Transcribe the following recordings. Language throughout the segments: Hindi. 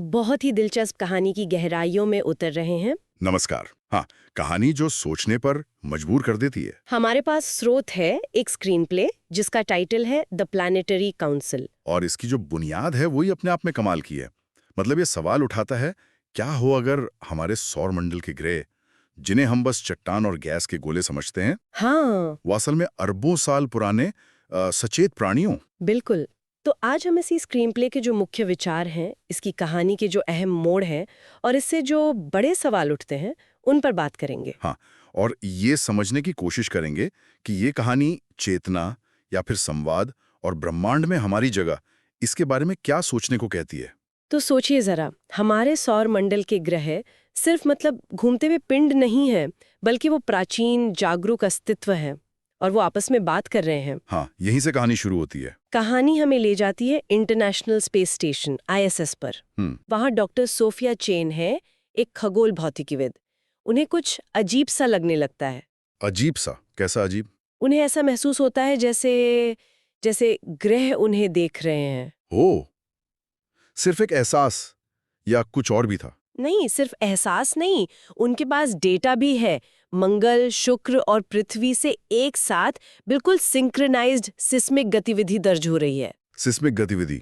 बहुत ही दिलचस्प कहानी की गहराइयों में उतर रहे हैं। नमस्कार। हाँ, कहानी जो सोचने पर मजबूर कर देती है। हमारे पास स्रोत है एक स्क्रीन प्ले जिसका टाइटल है द प्लैनेटरी काउंसिल। और इसकी जो बुनियाद है वही अपने आप में कमाल की है। मतलब ये सवाल उठाता है, क्या हो अगर हमारे सौर मंडल के ग्रह, जिन्हें हम बस चट्टान और गैस के गोले समझते हैं, हाँ, वो असल में अरबों साल पुराने सचेत प्राणियों। बिल्कुल। तो आज हम इसी स्क्रीन प्ले के जो मुख्य विचार हैं, इसकी कहानी के जो अहम मोड़ हैं और इससे जो बड़े सवाल उठते हैं, उन पर बात करेंगे। हाँ, और ये समझने की कोशिश करेंगे कि ये कहानी चेतना या फिर संवाद और ब्रह्मांड में हमारी जगह, इसके बारे में क्या सोचने को कहती है। तो सोचिए जरा, हमारे सौर मंडल के ग्रह सिर्फ मतलब घूमते हुए पिंड नहीं हैं, बल्कि वो प्राचीन जागरूक अस्तित्व हैं और वो आपस में बात कर रहे हैं। हाँ, यहीं से कहानी शुरू होती है। कहानी हमें ले जाती है इंटरनेशनल स्पेस स्टेशन ISS पर। वहाँ डॉक्टर सोफिया चेन है, एक खगोल भौतिकीविद। उन्हें कुछ अजीब सा लगने लगता है। अजीब सा? कैसा अजीब? उन्हें ऐसा महसूस होता है जैसे जैसे ग्रह उन्हें देख रहे हैं। ओ, सिर्फ एक एहसास या कुछ और भी था? नहीं, सिर्फ एहसास नहीं, उनके पास डेटा भी है। मंगल, शुक्र और पृथ्वी से एक साथ बिल्कुल सिंक्रोनाइज्ड सिस्मिक गतिविधि दर्ज हो रही है। सिस्मिक गतिविधि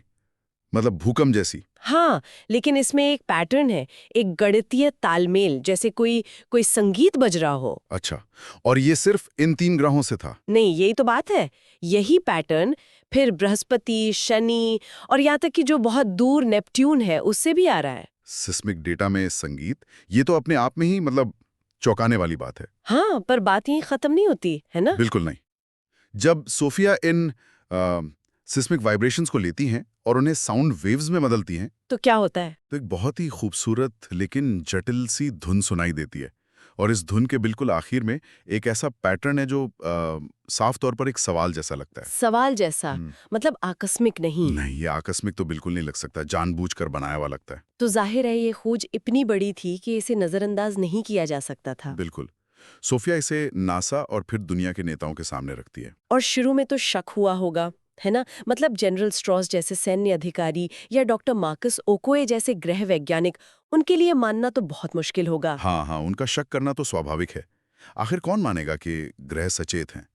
मतलब भूकंप जैसी? हाँ, लेकिन इसमें एक पैटर्न है, एक गणितीय तालमेल, जैसे कोई कोई संगीत बज रहा हो। अच्छा, और ये सिर्फ इन 3 ग्रहों से था? नहीं, यही तो बात है। यही पैटर्न फिर बृहस्पति, शनि और यहाँ तक कि जो बहुत दूर नेपट्यून है, उससे भी आ रहा है। सिस्मिक डेटा में संगीत, ये तो अपने आप में ही मतलब चौंकाने वाली बात है। हाँ, पर बात यहीं खत्म नहीं होती, है ना? बिल्कुल नहीं। जब सोफिया इन सिस्मिक वाइब्रेशंस को लेती हैं और उन्हें साउंड वेव्स में बदलती हैं, तो क्या होता है? तो एक बहुत ही खूबसूरत लेकिन जटिल सी धुन सुनाई देती है। और इस धुन के बिल्कुल आखिर में एक ऐसा पैटर्न है जो साफ तौर पर एक सवाल जैसा लगता है। सवाल जैसा, मतलब आकस्मिक नहीं। नहीं, ये आकस्मिक तो बिल्कुल नहीं लग सकता, जानबूझकर बनाया हुआ लगता है। तो जाहिर है ये खोज इतनी बड़ी थी कि इसे नजरअंदाज नहीं किया जा सकता था। बिल्कुल। सोफिया इसे नासा और फिर दुनिया के नेताओं के सामने रखती है। और शुरू में तो शक हुआ होगा, है ना? मतलब जनरल स्ट्रॉस जैसे सैन्य अधिकारी या डॉक्टर मार्कस ओकोए जैसे गृह वैज्ञानिक, उनके लिए मानना तो बहुत मुश्किल होगा। हाँ हाँ, उनका शक करना तो स्वाभाविक है। आखिर कौन मानेगा कि ग्रह सचेत हैं?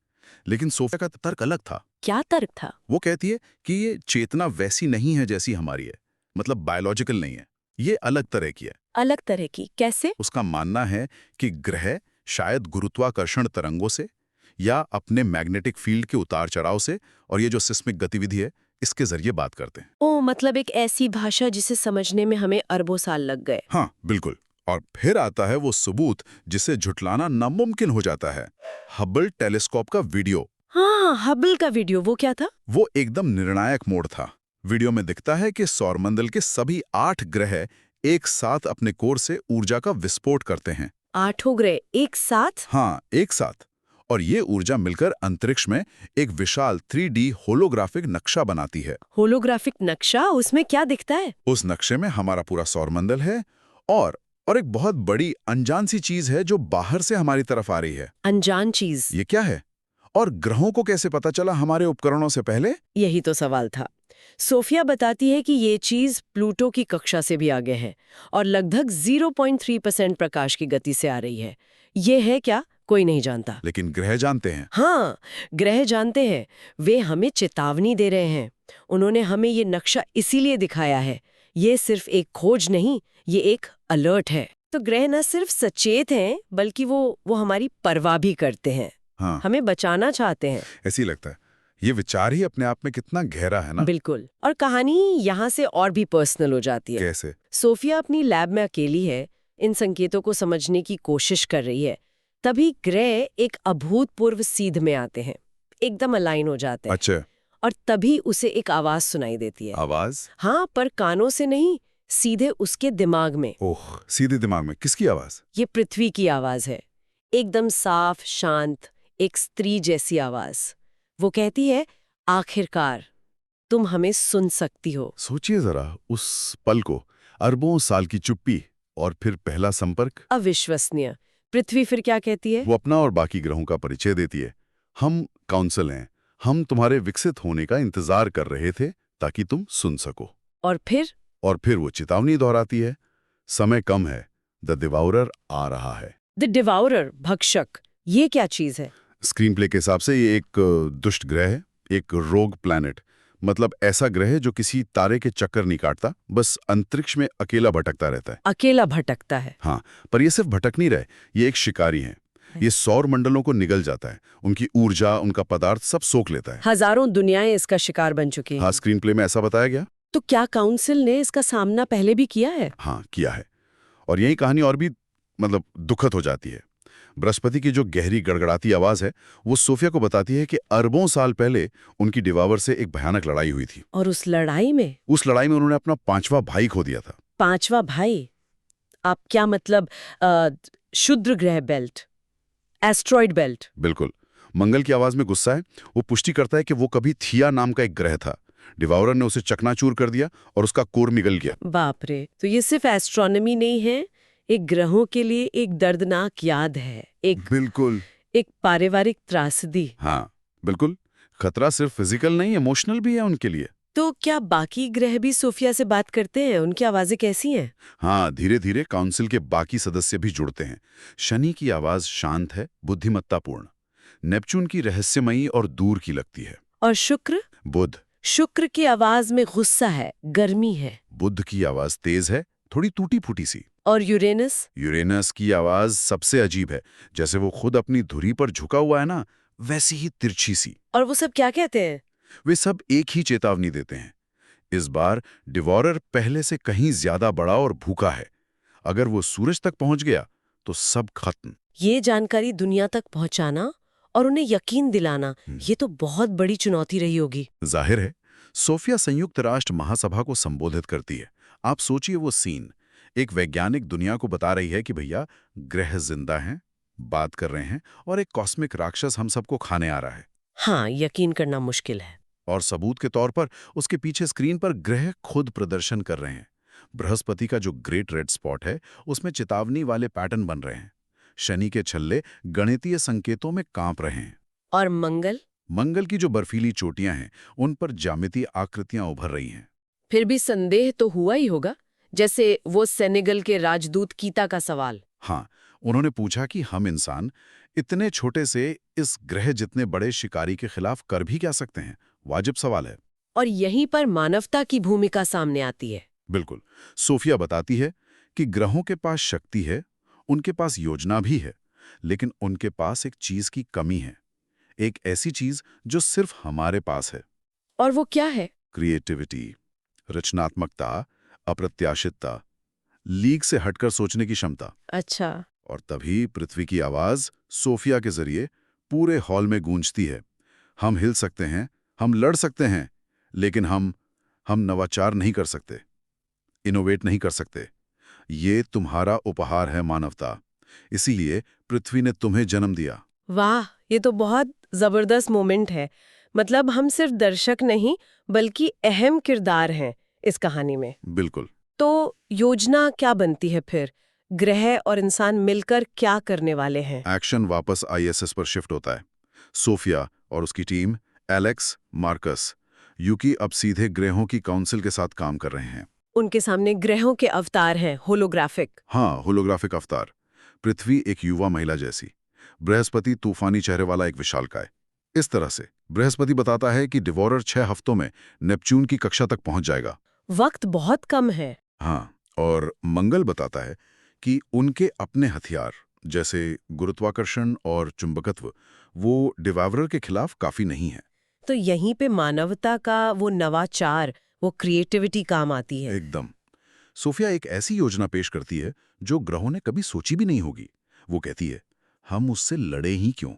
लेकिन सोफिया का तर्क अलग था। क्या तर्क था? वो कहती है कि ये चेतना वैसी नहीं है जैसी हमारी है, मतलब बायोलॉजिकल नहीं है, ये अलग तरह की है। अलग तरह की? कैसे? उसका मानना है कि ग्रह शायद गुरुत्वाकर्षण तरंगों से या अपने मैग्नेटिक फील्ड के उतार चढ़ाव से और ये जो सिस्मिक गतिविधि है, इसके जरिए बात करते हैं। ओ, मतलब एक ऐसी भाषा जिसे समझने में हमें अरबों साल लग गए। हाँ, बिल्कुल। और फिर आता है वो सबूत जिसे झुटलाना नामुमकिन हो जाता है, हबल टेलीस्कोप का वीडियो। हाँ, हबल का वीडियो, वो क्या था? वो एकदम निर्णायक मोड़ था। वीडियो में दिखता है कि सौरमंडल के सभी 8 ग्रह एक साथ अपने कोर से ऊर्जा का विस्फोट करते हैं। 8 ग्रह एक साथ? हाँ, एक साथ। और ये ऊर्जा मिलकर अंतरिक्ष में एक विशाल 3D होलोग्राफिक नक्शा बनाती है। होलोग्राफिक नक्शा? उसमें क्या दिखता है? उस नक्शे में हमारा पूरा सौरमंडल है और एक बहुत बड़ी अनजान सी चीज है जो बाहर से हमारी तरफ आ रही है। अनजान चीज? ये क्या है? और ग्रहों को कैसे पता चला हमारे उपकरणों से पहले? यही तो सवाल था। सोफिया बताती है कि ये चीज प्लूटो की कक्षा से भी आगे है और लगभग 0.3% प्रकाश की गति से आ रही है। ये है क्या, कोई नहीं जानता। लेकिन ग्रह जानते हैं। हाँ, ग्रह जानते हैं। वे हमें चेतावनी दे रहे हैं। उन्होंने हमें ये नक्शा इसीलिए दिखाया है। ये सिर्फ एक खोज नहीं, ये एक अलर्ट है। तो ग्रह न सिर्फ सचेत हैं, बल्कि वो हमारी परवाह भी करते हैं। हाँ, हमें बचाना चाहते हैं। ऐसी लगता है। ये विचार ही अपने आप में कितना गहरा है ना। बिल्कुल। और कहानी यहाँ से और भी पर्सनल हो जाती है। कैसे? सोफिया अपनी लैब में अकेली है, इन संकेतों को समझने की कोशिश कर रही है। तभी ग्रह एक अभूतपूर्व सीध में आते हैं, एकदम अलाइन हो जाते हैं। अच्छा। और तभी उसे एक आवाज सुनाई देती है। आवाज? हाँ, पर कानों से नहीं, सीधे उसके दिमाग में। ओह, सीधे दिमाग में? किसकी आवाज? ये पृथ्वी की आवाज है, एकदम साफ, शांत, एक स्त्री जैसी आवाज। वो कहती है, आखिरकार तुम हमें सुन सकती हो। सोचिए जरा उस पल को, अरबों साल की चुप्पी और फिर पहला संपर्क। अविश्वसनीय। पृथ्वी फिर क्या कहती है? वो अपना और बाकी ग्रहों का परिचय देती है। हम काउंसिल हैं, हम तुम्हारे विकसित होने का इंतजार कर रहे थे ताकि तुम सुन सको। और फिर और फिर वो चेतावनी दोहराती है, समय कम है, द डिवाउरर आ रहा है। द डिवाउरर, भक्षक, ये क्या चीज है? स्क्रीन प्ले के हिसाब से ये एक दुष्ट ग्रह है, एक रोग प्लैनेट। मतलब ऐसा ग्रह जो किसी तारे के चक्कर नहीं काटता, बस अंतरिक्ष में अकेला भटकता रहता है। अकेला भटकता है। हाँ, पर ये सिर्फ भटक नहीं रहे, ये एक शिकारी है। ये सौर मंडलों को निगल जाता है, उनकी ऊर्जा, उनका पदार्थ सब सोख लेता है। हजारों दुनियाएं इसका शिकार बन चुकी हैं। हाँ, स्क्रीन प्ले में ऐसा बताया गया। तो क्या काउंसिल ने इसका सामना पहले भी किया है? हाँ, किया है। और यही कहानी और भी मतलब दुखद हो जाती है। बृहस्पति की जो गहरी गड़गड़ाती आवाज है वो सोफिया को बताती है कि अरबों साल पहले उनकी डिवावर से एक भयानक लड़ाई हुई थी। और उस लड़ाई में उन्होंने अपना 5वां भाई खो दिया था। 5वां भाई? आप क्या मतलब क्षुद्र ग्रह बेल्ट, एस्ट्रॉइड बेल्ट? बिल्कुल। मंगल की आवाज में गुस्सा है। वो पुष्टि करता है कि वो कभी थिया नाम का एक ग्रह था। डिवाउरर ने उसे चकनाचूर कर दिया और उसका कोर निगल गया। बाप रे, तो ये सिर्फ एस्ट्रोनॉमी नहीं है, एक ग्रहों के लिए एक दर्दनाक याद है, बिल्कुल एक पारिवारिक त्रासदी। हाँ, बिल्कुल। खतरा सिर्फ फिजिकल नहीं, इमोशनल भी है उनके लिए। तो क्या बाकी ग्रह भी सोफिया से बात करते हैं? उनकी आवाजें कैसी हैं? हाँ, धीरे धीरे काउंसिल के बाकी सदस्य भी जुड़ते हैं। शनि की आवाज शांत है, बुद्धिमत्तापूर्ण। नेपच्यून की रहस्यमयी और दूर की लगती है। और शुक्र? बुध। शुक्र की आवाज में गुस्सा है, गर्मी है। बुध की आवाज तेज है, थोड़ी टूटी फूटी सी। और यूरेनस? यूरेनस की आवाज सबसे अजीब है, जैसे वो खुद अपनी धुरी पर झुका हुआ है ना, वैसी ही तिरछी सी। और वो सब क्या कहते हैं? वे सब एक ही चेतावनी देते हैं। इस बार डिवॉरर पहले से कहीं ज्यादा बड़ा और भूखा है। अगर वो सूरज तक पहुंच गया तो सब खत्म। ये जानकारी दुनिया तक पहुंचाना और उन्हें यकीन दिलाना, ये तो बहुत बड़ी चुनौती रही होगी। जाहिर है। सोफिया संयुक्त राष्ट्र महासभा को संबोधित करती है। आप सोचिए वो सीन। एक वैज्ञानिक दुनिया को बता रही है कि भैया, ग्रह जिंदा हैं, बात कर रहे हैं, और एक कॉस्मिक राक्षस हम सबको खाने आ रहा है। हाँ, यकीन करना मुश्किल है। और सबूत के तौर पर उसके पीछे स्क्रीन पर ग्रह खुद प्रदर्शन कर रहे हैं। बृहस्पति का जो ग्रेट रेड स्पॉट है उसमें चेतावनी वाले पैटर्न बन रहे हैं। शनि के छल्ले गणितीय संकेतों में कांप रहे हैं। और मंगल? मंगल की जो बर्फीली चोटियां हैं उन पर ज्यामितीय आकृतियां उभर रही हैं। फिर भी संदेह तो हुआ ही होगा, जैसे वो सेनेगल के राजदूत कीता का सवाल। हाँ, उन्होंने पूछा कि हम इंसान इतने छोटे से इस ग्रह जितने बड़े शिकारी के खिलाफ कर भी क्या सकते हैं? वाजिब सवाल है। और यहीं पर मानवता की भूमिका सामने आती है। बिल्कुल। सोफिया बताती है कि ग्रहों के पास शक्ति है, उनके पास योजना भी है, लेकिन उनके पास एक चीज की कमी है। एक ऐसी चीज जो सिर्फ हमारे पास है। और वो क्या है? क्रिएटिविटी, रचनात्मकता, अप्रत्याशितता, लीक से हटकर सोचने की क्षमता। अच्छा। और तभी पृथ्वी की आवाज सोफिया के जरिए पूरे हॉल में गूंजती है। हम हिल सकते हैं, हम लड़ सकते हैं, लेकिन हम नवाचार नहीं कर सकते, इनोवेट नहीं कर सकते। ये तुम्हारा उपहार है मानवता, इसीलिए पृथ्वी ने तुम्हें जन्म दिया। वाह, ये तो बहुत जबरदस्त मोमेंट है। मतलब हम सिर्फ दर्शक नहीं बल्कि अहम किरदार हैं इस कहानी में। बिल्कुल। तो योजना क्या बनती है फिर? ग्रह और इंसान मिलकर क्या करने वाले हैं? एक्शन वापस आईएसएस पर शिफ्ट होता है। सोफिया और उसकी टीम, एलेक्स, मार्कस, यूकी अब सीधे ग्रहों की काउंसिल के साथ काम कर रहे हैं। उनके सामने ग्रहों के अवतार हैं, होलोग्राफिक। हाँ, होलोग्राफिक अवतार। पृथ्वी एक युवा महिला जैसी, बृहस्पति तूफानी चेहरे वाला एक विशालकाय। इस तरह से बृहस्पति बताता है कि डिवॉरर 6 हफ्तों में नेपच्यून की कक्षा तक पहुंच जाएगा। वक्त बहुत कम है। हाँ, और मंगल बताता है कि उनके अपने हथियार जैसे गुरुत्वाकर्षण और चुंबकत्व वो डिवॉरर के खिलाफ काफी नहीं है। तो यहीं पे मानवता का वो नवाचार, वो क्रिएटिविटी काम आती है। एकदम। सोफिया एक ऐसी योजना पेश करती है जो ग्रहों ने कभी सोची भी नहीं होगी। वो कहती है, हम उससे लड़े ही क्यों?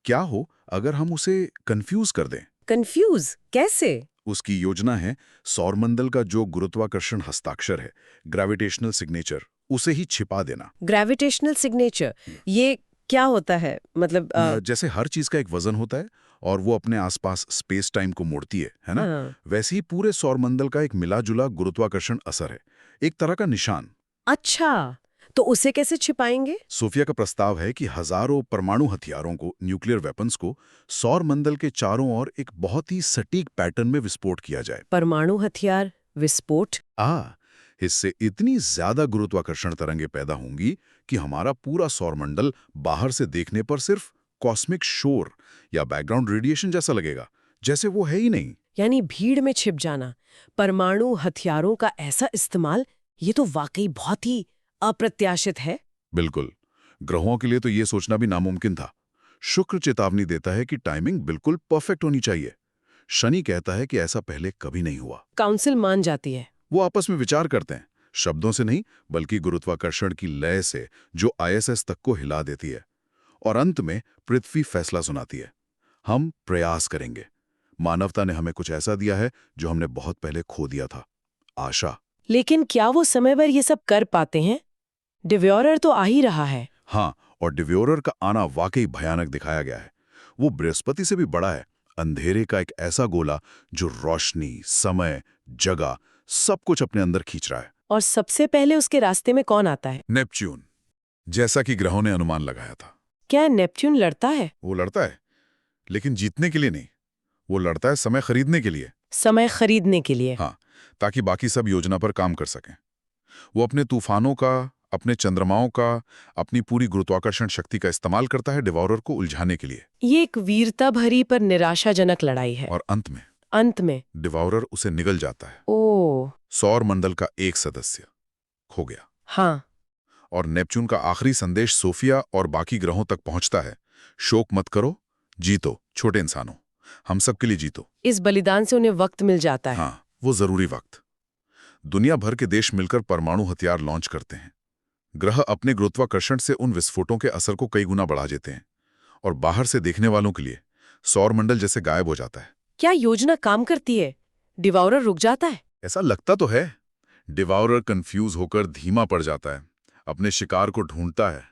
क्या हो अगर हम उसे कंफ्यूज कर दें? कंफ्यूज कैसे? उसकी योजना है सौरमंडल का जो गुरुत्वाकर्षण हस्ताक्षर है, ग्रेविटेशनल सिग्नेचर, उसे ही छिपा देना। ग्रेविटेशनल सिग्नेचर, ये क्या होता है? मतलब जैसे हर चीज का एक वजन होता है और वो अपने आसपास स्पेस टाइम को मोड़ती है ना? हाँ। वैसे ही पूरे सौरमंडल का एक मिला-जुला गुरुत्वाकर्षण असर है, एक तरह का निशान। अच्छा, तो उसे कैसे छिपाएंगे? सोफिया का प्रस्ताव है कि हजारों परमाणु हथियारों को, न्यूक्लियर वेपन्स को, सौरमंडल के चारों ओर एक बहुत ही सटीक पैटर्न में विस्फोट किया जाए। परमाणु हथियार विस्फोट? इससे इतनी ज्यादा गुरुत्वाकर्षण तरंगें पैदा होंगी कि हमारा पूरा सौरमंडल बाहर से देखने पर सिर्फ कॉस्मिक शोर या बैकग्राउंड रेडिएशन जैसा लगेगा, जैसे वो है ही नहीं। यानी भीड़ में छिप जाना, परमाणु हथियारों का ऐसा इस्तेमाल, ये तो वाकई बहुत ही अप्रत्याशित है। बिल्कुल, ग्रहों के लिए तो ये सोचना भी नामुमकिन था। शुक्र चेतावनी देता है कि टाइमिंग बिल्कुल परफेक्ट होनी चाहिए। शनि कहता है कि ऐसा पहले कभी नहीं हुआ। काउंसिल मान जाती है। वो आपस में विचार करते हैं, शब्दों से नहीं बल्कि गुरुत्वाकर्षण की लय से, जो आईएसएस तक को हिला देती है। और अंत में पृथ्वी फैसला सुनाती है, हम प्रयास करेंगे। मानवता ने हमें कुछ ऐसा दिया है जो हमने बहुत पहले खो दिया था, आशा। लेकिन क्या वो समय पर ये सब कर पाते हैं? डिव्योरर तो आ ही रहा है। हाँ, और डिव्योरर का आना वाकई भयानक दिखाया गया है। वो बृहस्पति से भी बड़ा है, अंधेरे का एक ऐसा गोला जो रोशनी, समय, जगह सब कुछ अपने अंदर खींच रहा है। और सबसे पहले उसके रास्ते में कौन आता है? नेपच्यून, जैसा कि ग्रहों ने अनुमान लगाया था। क्या नेपच्यून लड़ता है? वो लड़ता है, लेकिन जीतने के लिए नहीं। वो लड़ता है समय खरीदने के लिए। समय खरीदने के लिए? हाँ, ताकि बाकी सब योजना पर काम कर सकें। वो अपने तूफानों का, अपने चंद्रमाओं का, अपनी पूरी गुरुत्वाकर्षण शक्ति का इस्तेमाल करता है डिवॉरर को उलझाने के लिए। ये एक वीरता भरी पर निराशाजनक लड़ाई है। और अंत में डिवॉरर उसे निगल जाता है। ओह। सौर मंडल का एक सदस्य खो गया। हाँ। और नेपच्यून का आखिरी संदेश सोफिया और बाकी ग्रहों तक पहुंचता है, शोक मत करो, जीतो छोटे इंसानों, हम सबके लिए जीतो। इस बलिदान से उन्हें वक्त मिल जाता है। हाँ, वो जरूरी वक्त। दुनिया भर के देश मिलकर परमाणु हथियार लॉन्च करते हैं। ग्रह अपने गुरुत्वाकर्षण से उन विस्फोटों के असर को कई गुना बढ़ा देते हैं, और बाहर से देखने वालों के लिए सौरमंडल जैसे गायब हो जाता है। क्या योजना काम करती है? डिवॉरर रुक जाता है? ऐसा लगता तो है। डिवॉरर कंफ्यूज होकर धीमा पड़ जाता है, अपने शिकार को ढूंढता है।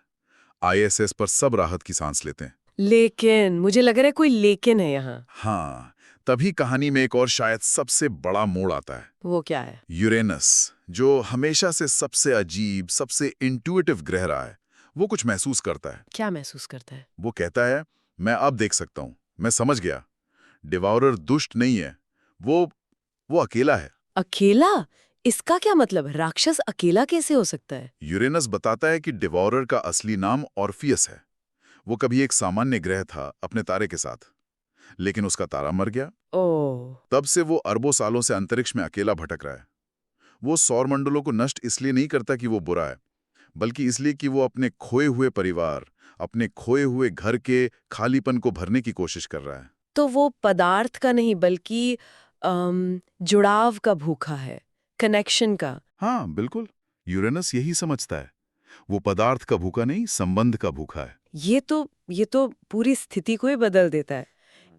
आईएसएस पर सब राहत की सांस लेते हैं। लेकिन मुझे लग रहा है कोई लेकिन है यहाँ। हाँ, तभी कहानी में एक और शायद सबसे बड़ा मोड़ आता है। वो क्या है? यूरेनस, जो हमेशा से सबसे अजीब, सबसे इंट्यूटिव ग्रह रहा है, वो कुछ महसूस करता है। क्या महसूस करता है? वो कहता है, मैं अब देख सकता हूं, मैं समझ गया। डिवॉरर दुष्ट नहीं है, वो अकेला है। अकेला? इसका क्या मतलब? राक्षस अकेला कैसे हो सकता है? यूरेनस बताता है कि डिवॉरर का असली नाम ऑर्फियस है। वो कभी एक सामान्य ग्रह था अपने तारे के साथ, लेकिन उसका तारा मर गया। ओह। तब से वो अरबों सालों से अंतरिक्ष में अकेला भटक रहा है। वो सौरमंडलों को नष्ट इसलिए नहीं करता कि वो बुरा है, बल्कि इसलिए कि वो अपने खोए हुए परिवार, अपने खोए हुए घर के खालीपन को भरने की कोशिश कर रहा है। तो वो पदार्थ का नहीं बल्कि जुड़ाव का भूखा है, कनेक्शन का। हाँ, बिल्कुल, यूरेनस यही समझता है। वो पदार्थ का भूखा नहीं, संबंध का भूखा है। ये तो पूरी स्थिति को ही बदल देता है।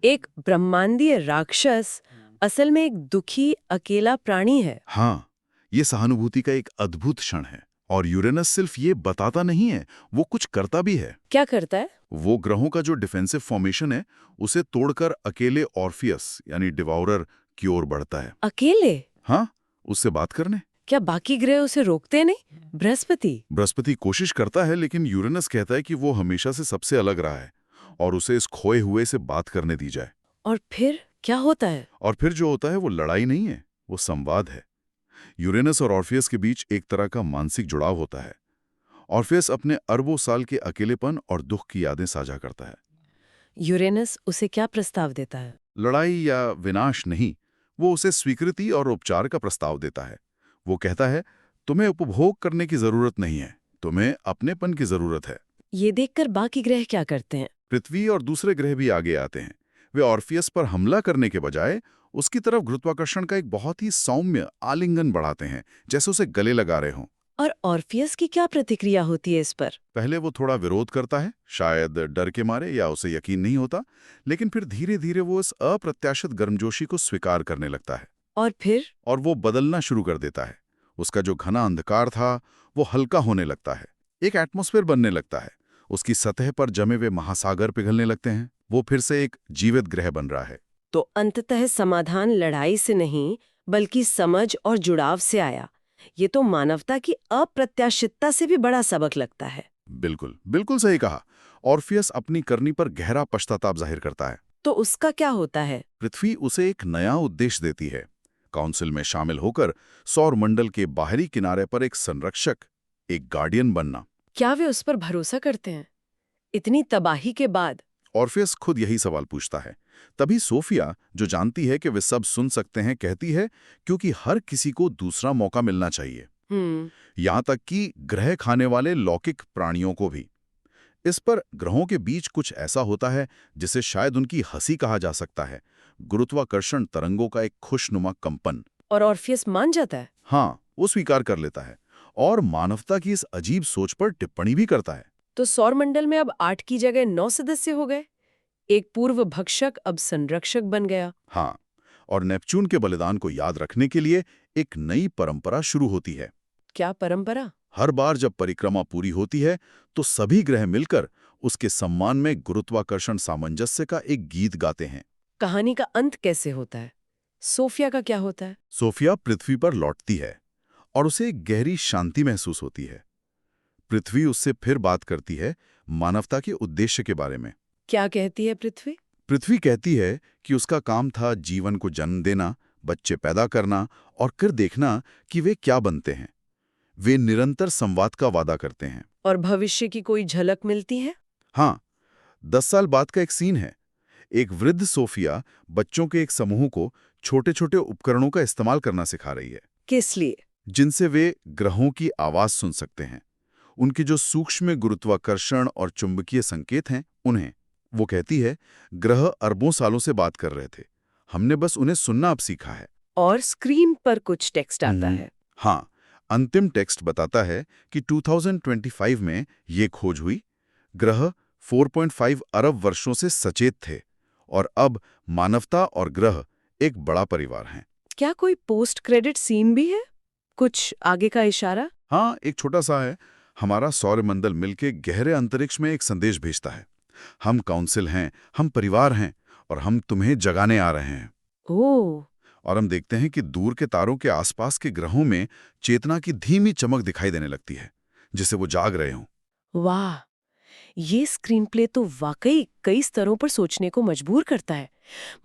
एक ब्रह्मांडीय राक्षस असल में एक दुखी अकेला प्राणी है। हाँ, ये सहानुभूति का एक अद्भुत क्षण है। और यूरेनस सिर्फ ये बताता नहीं है, वो कुछ करता भी है। क्या करता है? वो ग्रहों का जो डिफेंसिव फॉर्मेशन है, उसे तोड़कर अकेले ऑर्फियस यानी डिवॉरर की ओर बढ़ता है। अकेले? हाँ, उससे बात करने। क्या बाकी ग्रह उसे रोकते नहीं? बृहस्पति कोशिश करता है, लेकिन यूरेनस कहता है कि वो हमेशा से सबसे अलग रहा है और उसे इस खोए हुए से बात करने दी जाए। और फिर क्या होता है? और फिर जो होता है वो लड़ाई नहीं है, वो संवाद है। यूरेनस और ऑर्फियस के बीच एक तरह का मानसिक जुड़ाव होता है। ऑर्फियस अपने अरबों साल के अकेलेपन और दुख की यादें साझा करता है। यूरेनस उसे क्या प्रस्ताव देता है? लड़ाई या विनाश नहीं, वो उसे स्वीकृति और उपचार का प्रस्ताव देता है। वो कहता है, तुम्हें उपभोग करने की जरूरत नहीं है, तुम्हें अपनेपन की जरूरत है। ये देखकर बाकी ग्रह क्या करते हैं? पृथ्वी और दूसरे ग्रह भी आगे आते हैं। वे ऑर्फियस पर हमला करने के बजाय उसकी तरफ गुरुत्वाकर्षण का एक बहुत ही सौम्य आलिंगन बढ़ाते हैं, जैसे उसे गले लगा रहे हों। और ऑर्फियस की क्या प्रतिक्रिया होती है इस पर? पहले वो थोड़ा विरोध करता है, शायद डर के मारे या उसे यकीन नहीं होता, लेकिन फिर धीरे धीरे वो इस अप्रत्याशित गर्मजोशी को स्वीकार करने लगता है। और फिर? और वो बदलना शुरू कर देता है। उसका जो घना अंधकार था वो हल्का होने लगता है, एक एटमॉस्फेयर बनने लगता है। उसकी सतह पर जमे हुए महासागर पिघलने लगते हैं। वो फिर से एक जीवित ग्रह बन रहा है। तो अंततः समाधान लड़ाई से नहीं बल्कि समझ और जुड़ाव से आया। ये तो मानवता की अप्रत्याशितता से भी बड़ा सबक लगता है। बिल्कुल, बिल्कुल सही कहा। ऑर्फियस अपनी करनी पर गहरा पश्चाताप जाहिर करता है। तो उसका क्या होता है? पृथ्वी उसे एक नया उद्देश्य देती है। काउंसिल में शामिल होकर सौर मंडल के बाहरी किनारे पर एक संरक्षक, एक गार्डियन बनना। क्या वे उस पर भरोसा करते हैं इतनी तबाही के बाद? ऑर्फियस खुद यही सवाल पूछता है। तभी सोफिया, जो जानती है कि वे सब सुन सकते हैं, कहती है क्योंकि हर किसी को दूसरा मौका मिलना चाहिए, यहां तक कि ग्रह खाने वाले लौकिक प्राणियों को भी। इस पर ग्रहों के बीच कुछ ऐसा होता है जिसे शायद उनकी हंसी कहा जा सकता है, गुरुत्वाकर्षण तरंगों का एक खुशनुमा कंपन। और ऑर्फियस मान जाता है? हाँ, वो स्वीकार कर लेता है और मानवता की इस अजीब सोच पर टिप्पणी भी करता है। तो सौरमंडल में अब 8 की जगह 9 सदस्य हो गए। एक पूर्व भक्षक अब संरक्षक बन गया। हाँ, और नेपच्यून के बलिदान को याद रखने के लिए एक नई परंपरा शुरू होती है। क्या परंपरा? हर बार जब परिक्रमा पूरी होती है तो सभी ग्रह मिलकर उसके सम्मान में गुरुत्वाकर्षण सामंजस्य का एक गीत गाते हैं। कहानी का अंत कैसे होता है? सोफिया का क्या होता है? सोफिया पृथ्वी पर लौटती है और उसे एक गहरी शांति महसूस होती है। पृथ्वी उससे फिर बात करती है मानवता के उद्देश्य के बारे में। क्या कहती है पृथ्वी? पृथ्वी कहती है कि उसका काम था जीवन को जन्म देना, बच्चे पैदा करना और फिर देखना कि वे क्या बनते हैं। वे निरंतर संवाद का वादा करते हैं। और भविष्य की कोई झलक मिलती है? हाँ, 10 साल बाद का एक सीन है। एक वृद्ध सोफिया बच्चों के एक समूह को छोटे छोटे उपकरणों का इस्तेमाल करना सिखा रही है। किस लिए? जिनसे वे ग्रहों की आवाज सुन सकते हैं, उनके जो सूक्ष्म गुरुत्वाकर्षण और चुंबकीय संकेत हैं उन्हें। वो कहती है, ग्रह अरबों सालों से बात कर रहे थे, हमने बस उन्हें सुनना अब सीखा है। और स्क्रीन पर कुछ टेक्स्ट आता है। हाँ, अंतिम टेक्स्ट बताता है कि 2025 में ये खोज हुई। ग्रह 4.5 अरब वर्षों से सचेत थे और अब मानवता और ग्रह एक बड़ा परिवार हैं। क्या कोई पोस्ट क्रेडिट सीन भी है? कुछ आगे का इशारा? हाँ, एक छोटा सा है। हमारा सौरमंडल मिलके गहरे अंतरिक्ष में एक संदेश भेजता है, हम काउंसिल हैं, हम परिवार हैं और हम तुम्हें जगाने आ रहे हैं। ओह! और हम देखते हैं कि दूर के तारों के आसपास के ग्रहों में चेतना की धीमी चमक दिखाई देने लगती है, जिसे वो जाग रहे हों। वाह! ये स्क्रीन प्ले तो वाकई कई स्तरों पर सोचने को मजबूर करता है।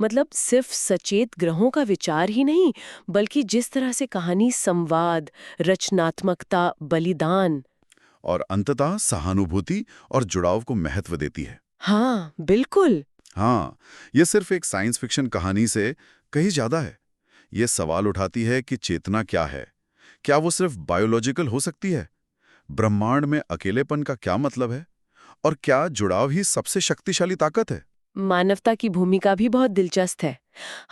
मतलब सिर्फ सचेत ग्रहों का विचार ही नहीं, बल्कि जिस तरह से कहानी संवाद, रचनात्मकता, बलिदान और अंततः सहानुभूति और जुड़ाव को महत्व देती है। हाँ, बिल्कुल। हाँ, ये सिर्फ एक साइंस फिक्शन कहानी से कहीं ज्यादा है। ये सवाल उठाती है कि चेतना क्या है? क्या वो सिर्फ बायोलॉजिकल हो सकती है? ब्रह्मांड में अकेलेपन का क्या मतलब है? और क्या जुड़ाव ही सबसे शक्तिशाली ताकत है? मानवता की भूमिका भी बहुत दिलचस्प है।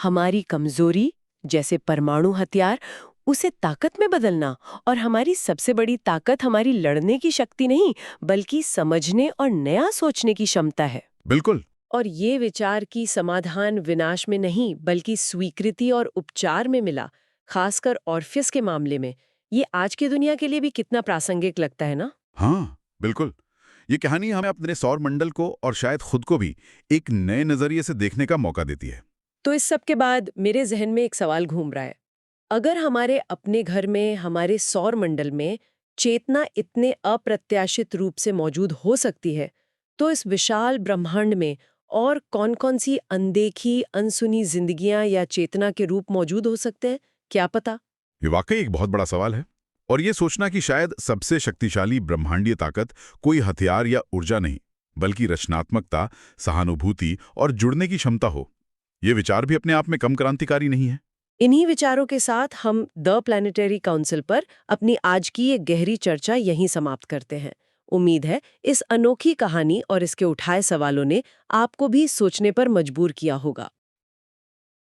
हमारी कमजोरी, जैसे परमाणु हथियार, उसे ताकत में बदलना, और हमारी सबसे बड़ी ताकत हमारी लड़ने की शक्ति नहीं, बल्कि समझने और नया सोचने की क्षमता है। बिल्कुल। और ये विचार की समाधान विनाश में नहीं, बल्कि स्वीकृति और उपचार में मिला, खासकर ऑर्फियस के मामले में। ये आज की दुनिया के लिए भी कितना प्रासंगिक लगता है ना? हाँ, बिल्कुल। ये कहानी हमें अपने सौर मंडल को और शायद खुद को भी एक नए नजरिए से देखने का मौका देती है। तो इस सब के बाद मेरे जहन में एक सवाल घूम रहा है। अगर हमारे अपने घर में, हमारे सौर मंडल में चेतना इतने अप्रत्याशित रूप से मौजूद हो सकती है, तो इस विशाल ब्रह्मांड में और कौन-कौन सी अनदेखी, अनसुनी जिंदगियां या चेतना के रूप मौजूद हो सकते हैं, क्या पता? ये वाकई एक बहुत बड़ा सवाल है। और ये सोचना कि शायद सबसे शक्तिशाली ब्रह्मांडीय ताकत कोई हथियार या ऊर्जा नहीं, बल्कि रचनात्मकता, सहानुभूति और जुड़ने की क्षमता हो, ये विचार भी अपने आप में कम क्रांतिकारी नहीं है। इन्हीं विचारों के साथ हम द प्लैनेटरी काउंसिल पर अपनी आज की ये गहरी चर्चा यहीं समाप्त करते हैं। उम्मीद है इस अनोखी कहानी और इसके उठाए सवालों ने आपको भी सोचने पर मजबूर किया होगा।